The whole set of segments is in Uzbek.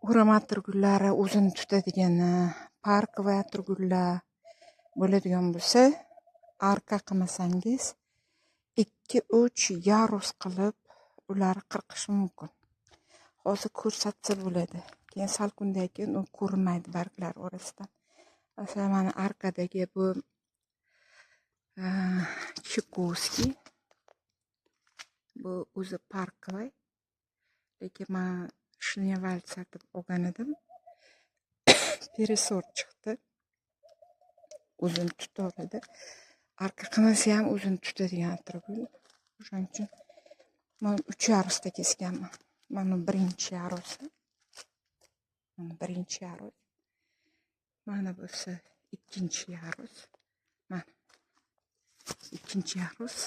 o'rama atirgullari o'zini tutadigani, park va atirgullar bo'ladigan bo'lsa, arka qilmasangiz 2-3 yarus qilib ularni qirqish mumkin. Hozir ko'rsatsa bo'ladi. Keyin sal kundan keyin u ko'rinmaydi barglar orasidan. Masalan, mana arkadagi bu Chikoski, bu o'zi parkvay. Lekin men shneval sotib olgan edim. Peresort chiqdi. O'zini tutadi. Arka qilmasa ham o'zini tutadigan atirgul. O'shaning uchun men 3 yarusda kesganman. Mana birinchi yarusi. Mana birinchi yarus. Mana bo'lsa ikkinchi yarus. Mana ikkinchi yarus.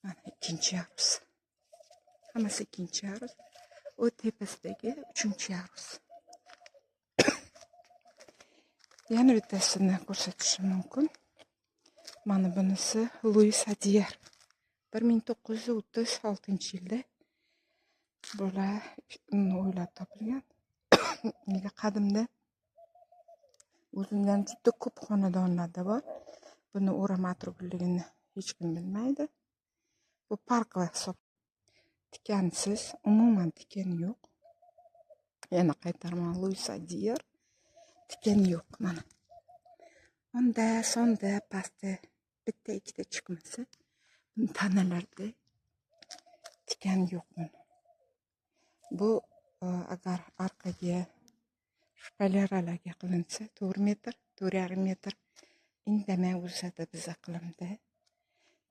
Mana ikkinchi yarus. Hammasi ikkinchi yarus. O tepasidagi 3-yarus. Yana bittasini ko'rsatishim mumkin. Mana bunisi Louis Adier. 1936-yilda bular o'ylab topilgan. Nega qadimda o'zimdan juda ko'p xonadonlarda bor. Buni o'rama atirgulligini hech kim bilmaydi. Bu parkva hisob. Tikansiz, umuman tikan yo'q. Yana qaytaraman, Louis Adier. Tikan yo'q mana. Onda sonda pastda bitta ikkita chiqmasa, tanalarda tikan yo'q buni. Bu agar arqaga shpaleralarga qilinsa 4 metr, 4,5 metr indamay o'sadi biz iqlimda.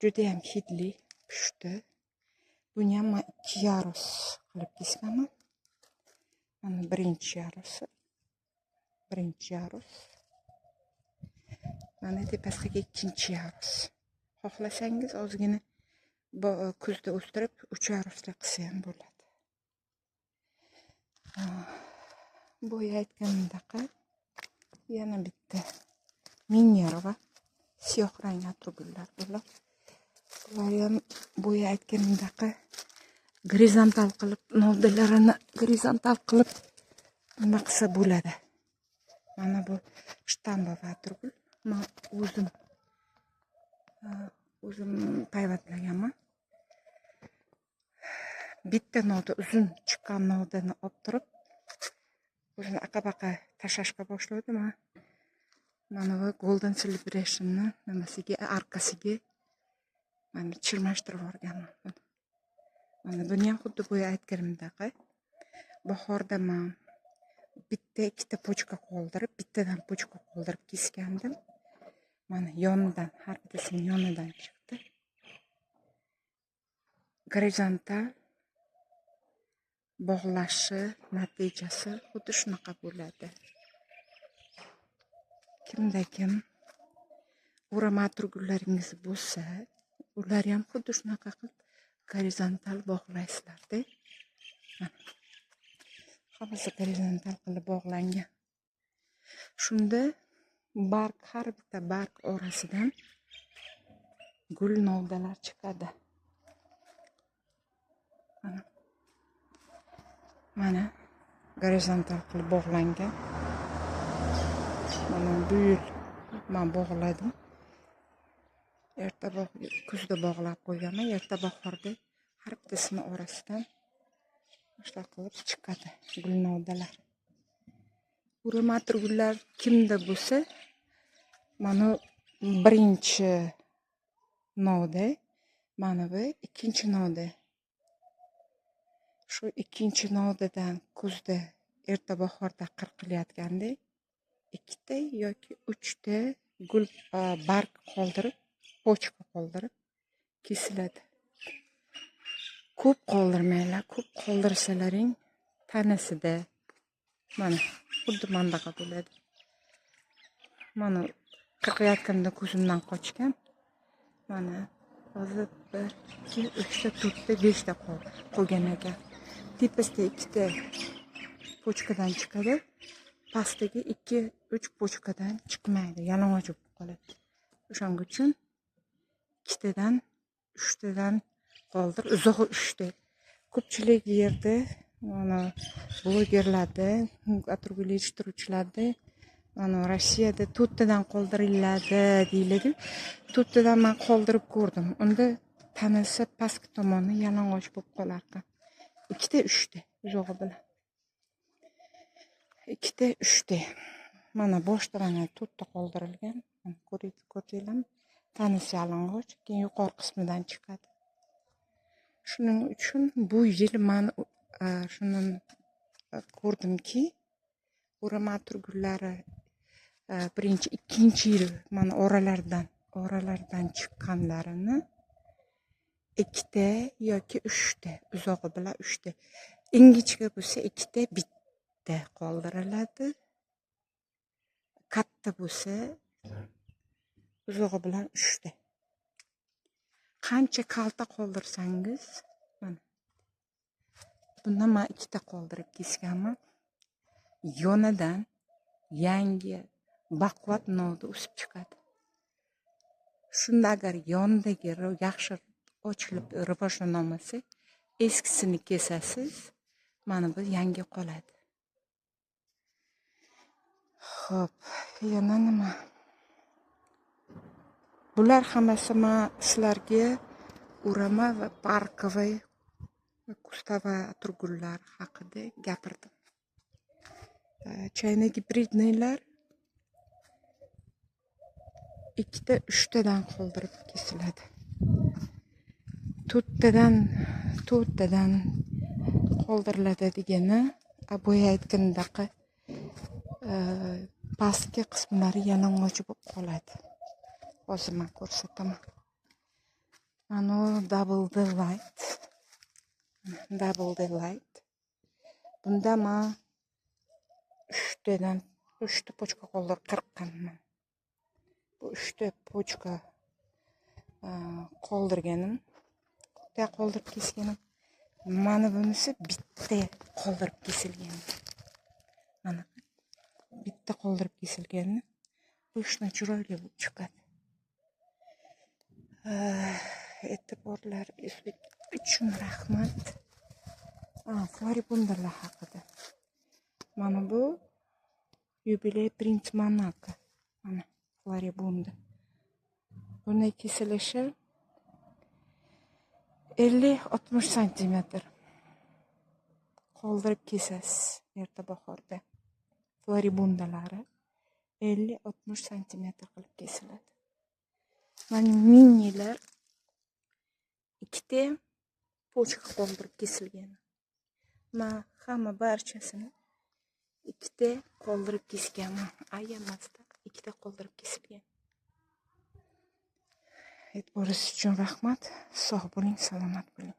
Juda ham hidli, pushti. Buni ham 2 yarus qilib kesganman. Mana birinchi yarusi. Birinchi yarus. Mana tepasidagi ikkinchi yarus. Xohlasangiz ozgina kuzda o'stirib 3 yarusda qilsa ham bo'ladi. Bo'yi aytganimdaqa yana bitta Minerva siyoh rang atirgullar bular. Bular ham bo'yi aytganimdaqa gorizontal qilib, novdalarini gorizontal qilib nima qilsa bo'ladi. Mana bu shtamba atirgul. Men o'zim payvatlaganman. Bitta novda uzun chiqqan novdani olib turib, o'zini aqa-baqa tashlashga boshladi. Mana bu Golden Celebration'ni nimasiga, arkasiga mana chirmashtirib yuborganman. Mana buni ham xuddi bo'yi aytganimdaqa bahorda men bitta ikkita pochka qoldirib, bittadan pochka qoldirib kesgandim. Mana yonidan, har bittasining yonidan chiqdi. Gorizontal bog'lashi natijasi xuddi shunaqa bo'ladi. Kimda kim o'rama atirgullaringiz bo'lsa, ular ham xuddi shunaqa qilib gorizontal bog'laysizlar-da. Hammasi gorizontal qilib bog'langan. Shunda barg, har bitta barg orasidan gul novdalar chiqadi. Mana gorizontal qilib bog'langan. Mana bu yil men bog'ladim. Erta kuzda bog'lab qo'yganman. Erta bahorda har bittasini orasidan shunday qilib chiqadi gul novdalar. O'rama atirgullar kimda bo'lsa, mana birinchi novda, mana bu ikkinchi novda. Shu ikkinchi novdadan kuzda erta bahorda qirqilayotganda 2 ta yoki 3 ta gul barg qoldirib, pochka qoldirib kesiladi. Ko'p qoldirmanglar, ko'p qoldirsalaring tanasida mana xuddi mandaqa bo'ladi. Mana qirqayotganda ko'zimdan qochgan. Mana hozir 1, 2, 3 ta, 4 ta, 5 ta qolgan ekan. Tepasida 2 ta pochkadan chiqadi. Pastdagi 2-3 pochkadan chiqmaydi, yalang'och bo'lib qoladi. O'shaning uchun 2 tadan 3 tadan qoldir, uzog'i 3 ta. Ko'pchilik yerda mana blogerlarda, atirgul yetishtiruvchilarda mana Rossiyada to'rttadan qoldiriladi deyiladi. To'rttadan men qoldirib ko'rdim. Unda tanasi pastki tomoni yalang'och bo'lib qolar ekan. Ikkita, uchta uzog'i bilan. Ikkita, uchta. Mana boshda mana to'rtta qoldirilgan. Ko'rdinglarmi? Tanasi yalang'och, keyin yuqori qismidan chiqadi. Shuning uchun bu yil men shuni ko'rdimki, o'rama atirgullari birinchi, ikkinchi yil mana oralardan chiqqanlarini ikkita yoki uchta, uzog'i bilan uchta. Ingichka bo'lsa ikkita, bitta qoldiriladi. Katta bo'lsa uzog'i bilan uchta. Qancha kalta qoldirsangiz, mana bundan men ikkita qoldirib kesganman. Yonidan yangi baquvvat novda o'sib chiqadi. Shunda agar yonidagi yaxshi ochilib rivojlana olmasa, eskisini kesasiz, mana bu yangi qoladi. Xo'p, yana nima? Bular hammasi men sizlarga o'rama va parkovay kustavay atirgullar haqida gapirdim. Chayna gibridnilar ikkita, uchtadan qoldirib kesiladi. To'rttadan qoldiriladi degani, boya aytgandaqa pastki qismlari yalang'och bo'lib qoladi. Hozir men ko'rsataman. Mana double delight. Bunda men 3ta pochka qoldirib qirqqanman. Bu 3ta pochka qoldirganim, qoldirib kesganim. Mana bunisi bitta qoldirib kesilgan. Mana bitta qoldirib kesilganni. Bu ishni chiroyli bo'lib chiqadi. E'tiborlar uchun rahmat. Floribundalar haqida. Mana bu yubiley Prince Monaco. Mana Floribunda. Bunday kesilishi 50-60 santimetr. Qoldirib kesasiz erta bahorda. Floribundalari 50-60 santimetr qilib kesiladi. Mana minilar ikkita pochka qoldirib kesilgan. Men hamma barchasini ikkita qoldirib kesganman. Ayamasdan ikkita qoldirib kesilgan. E'tiboringiz uchun rahmat. Sog' bo'ling, salomat bo'ling.